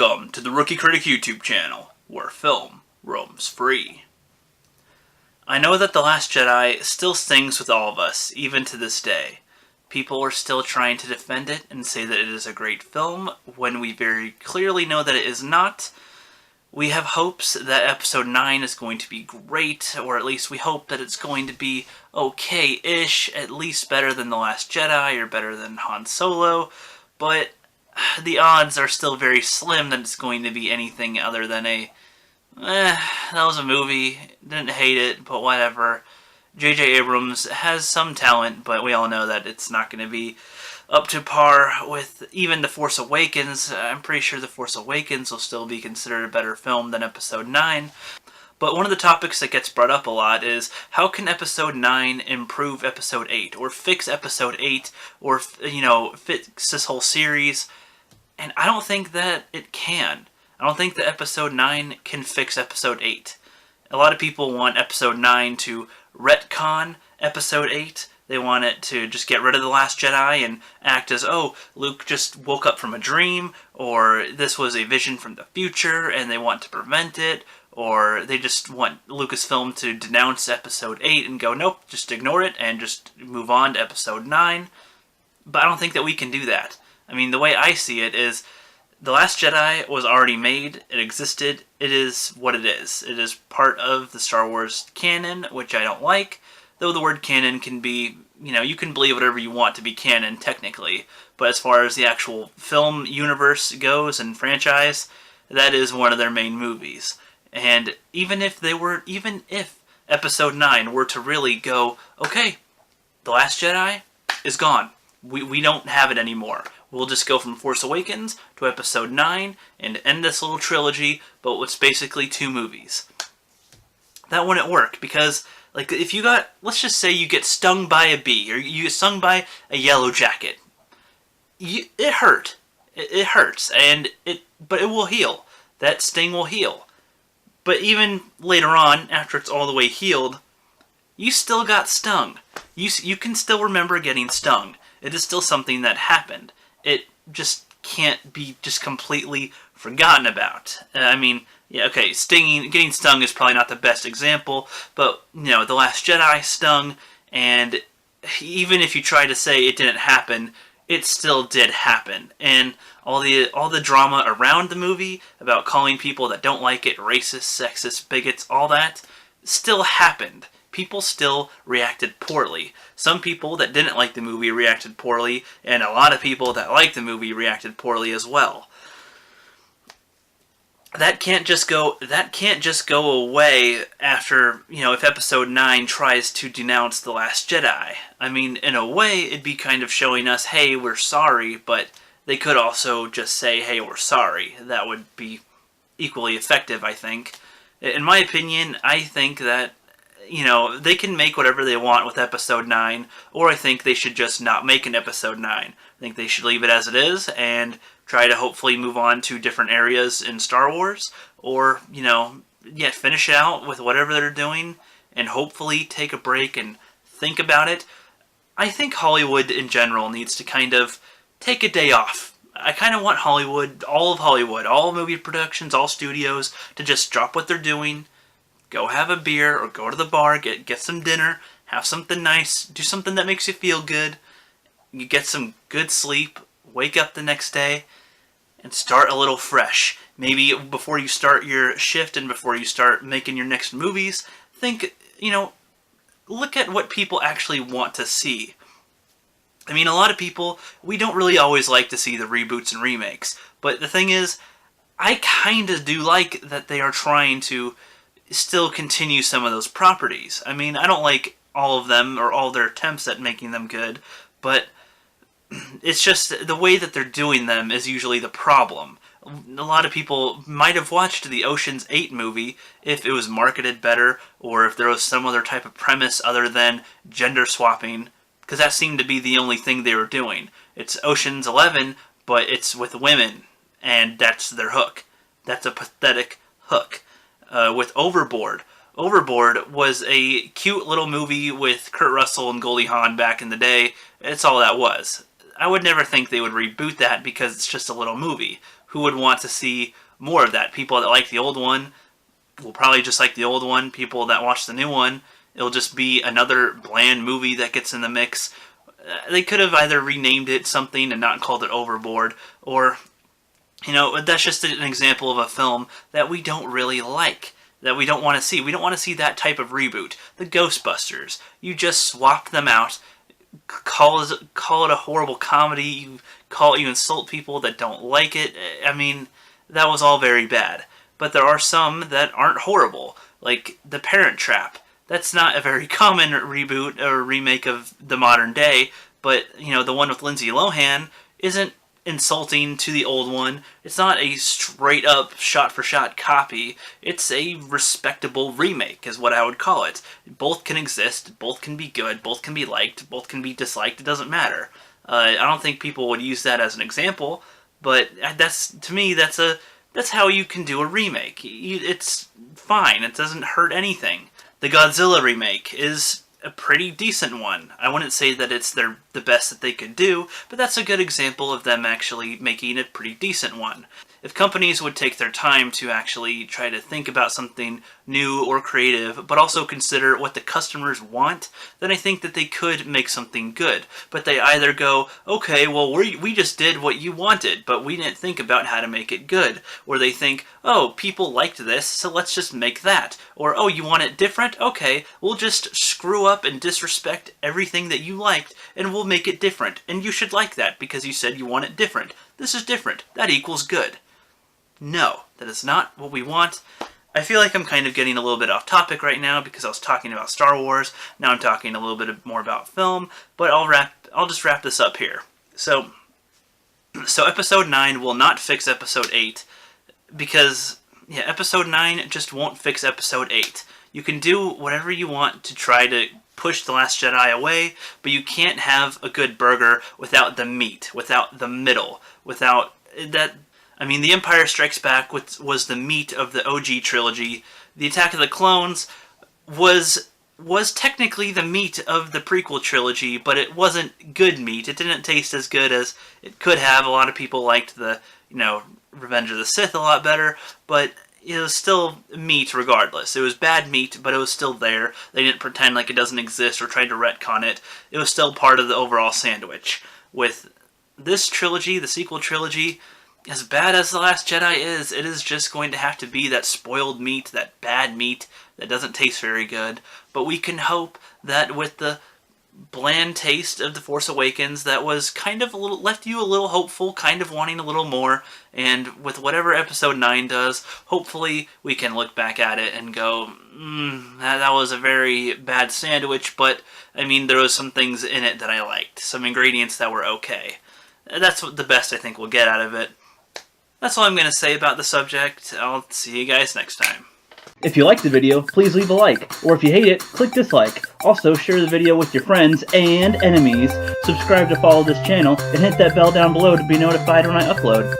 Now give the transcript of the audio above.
Welcome to the Rookie Critic YouTube channel, where film roams free. I know that The Last Jedi still stings with all of us, even to this day. People are still trying to defend it and say that it is a great film, when we very clearly know that it is not. We have hopes that Episode 9 is going to be great, or at least we hope that it's going to be okay-ish, at least better than The Last Jedi, or better than Han Solo, but the odds are still very slim that it's going to be anything other than that was a movie, didn't hate it, but whatever. J.J. Abrams has some talent, but we all know that it's not going to be up to par with even The Force Awakens. I'm pretty sure The Force Awakens will still be considered a better film than Episode 9. But one of the topics that gets brought up a lot is, how can Episode 9 improve Episode 8, or fix Episode 8, or, fix this whole series? And I don't think that it can. I don't think that Episode 9 can fix Episode 8. A lot of people want Episode 9 to retcon Episode 8. They want it to just get rid of The Last Jedi and act as, oh, Luke just woke up from a dream, or this was a vision from the future and they want to prevent it, or they just want Lucasfilm to denounce Episode 8 and go, nope, just ignore it and just move on to Episode 9. But I don't think that we can do that. I mean, the way I see it is, The Last Jedi was already made, it existed, it is what it is. It is part of the Star Wars canon, which I don't like, though the word canon can be, you can believe whatever you want to be canon, technically, but as far as the actual film universe goes and franchise, that is one of their main movies. And even if Episode 9 were to really go, okay, The Last Jedi is gone. We don't have it anymore. We'll just go from Force Awakens to Episode 9 and end this little trilogy, but it's basically 2 movies. That wouldn't work, because, if you let's just say you get stung by a bee, or you get stung by a yellow jacket. It hurt. It hurts, but it will heal. That sting will heal. But even later on, after it's all the way healed, you still got stung. You can still remember getting stung. It is still something that happened. It just can't be just completely forgotten about. Getting stung is probably not the best example, but, The Last Jedi stung, and even if you try to say it didn't happen, it still did happen. And all the drama around the movie, about calling people that don't like it racist, sexist, bigots, all that, still happened. People still reacted poorly. Some people that didn't like the movie reacted poorly, and a lot of people that liked the movie reacted poorly as well. That can't just go away after, if Episode 9 tries to denounce The Last Jedi. I mean, in a way, it'd be kind of showing us, hey, we're sorry, but they could also just say, hey, we're sorry. That would be equally effective, I think. In my opinion, I think that they can make whatever they want with Episode 9, or I think they should just not make an Episode 9. I think they should leave it as it is, and try to hopefully move on to different areas in Star Wars, or, finish it out with whatever they're doing, and hopefully take a break and think about it. I think Hollywood in general needs to kind of take a day off. I kind of want Hollywood, all movie productions, all studios, to just drop what they're doing, go have a beer, or go to the bar, get some dinner, have something nice, do something that makes you feel good, you get some good sleep, wake up the next day, and start a little fresh. Maybe before you start your shift and before you start making your next movies, think, look at what people actually want to see. I mean, a lot of people, we don't really always like to see the reboots and remakes, but the thing is, I kinda do like that they are trying to still continue some of those properties. I mean, I don't like all of them, or all their attempts at making them good, but it's just the way that they're doing them is usually the problem. A lot of people might have watched the Ocean's 8 movie if it was marketed better, or if there was some other type of premise other than gender swapping, because that seemed to be the only thing they were doing. It's Ocean's 11, but it's with women, and that's their hook. That's a pathetic hook. With Overboard. Overboard was a cute little movie with Kurt Russell and Goldie Hawn back in the day. It's all that was. I would never think they would reboot that because it's just a little movie. who would want to see more of that? People that like the old one will probably just like the old one. People that watch the new one, it'll just be another bland movie that gets in the mix. They could have either renamed it something and not called it Overboard, or, you know, that's just an example of a film that we don't really like, that we don't want to see. We don't want to see that type of reboot. The Ghostbusters, you just swap them out, call it a horrible comedy, you insult people that don't like it. I mean, that was all very bad. But there are some that aren't horrible, like The Parent Trap. That's not a very common reboot or remake of the modern day, but, you know, the one with Lindsay Lohan isn't insulting to the old one. It's not a straight-up, shot-for-shot copy. It's a respectable remake, is what I would call it. Both can exist, both can be good, both can be liked, both can be disliked, it doesn't matter. I don't think people would use that as an example, but to me, that's how you can do a remake. It's fine, it doesn't hurt anything. The Godzilla remake is a pretty decent one. I wouldn't say that it's the best that they could do, but that's a good example of them actually making a pretty decent one. If companies would take their time to actually try to think about something new or creative, but also consider what the customers want, then I think that they could make something good. But they either go, okay, well, we just did what you wanted, but we didn't think about how to make it good. Or they think, oh, people liked this, so let's just make that. Or, oh, you want it different? Okay, we'll just screw up and disrespect everything that you liked, and we'll make it different. And you should like that, because you said you want it different. This is different. That equals good. No, that is not what we want. I feel like I'm kind of getting a little bit off topic right now because I was talking about Star Wars. Now I'm talking a little bit more about film, but I'll just wrap this up here. So episode 9 will not fix episode 8 because, yeah, episode 9 just won't fix episode 8. You can do whatever you want to try to push The Last Jedi away, but you can't have a good burger without the meat, without the middle, without that. I mean, The Empire Strikes Back was the meat of the OG trilogy. The Attack of the Clones was technically the meat of the prequel trilogy, but it wasn't good meat. It didn't taste as good as it could have. A lot of people liked the, you know, Revenge of the Sith a lot better, but it was still meat regardless. It was bad meat, but it was still there. They didn't pretend like it doesn't exist or tried to retcon it. It was still part of the overall sandwich. With this trilogy, the sequel trilogy, as bad as The Last Jedi is, it is just going to have to be that spoiled meat, that bad meat that doesn't taste very good. But we can hope that with the bland taste of The Force Awakens, that was kind of left you a little hopeful, kind of wanting a little more. And with whatever episode 9 does, hopefully we can look back at it and go, that was a very bad sandwich, but I mean, there was some things in it that I liked, some ingredients that were okay. That's the best I think we'll get out of it. That's all I'm going to say about the subject. I'll see you guys next time. If you liked the video, please leave a like, or if you hate it, click dislike. Also, share the video with your friends and enemies, subscribe to follow this channel, and hit that bell down below to be notified when I upload.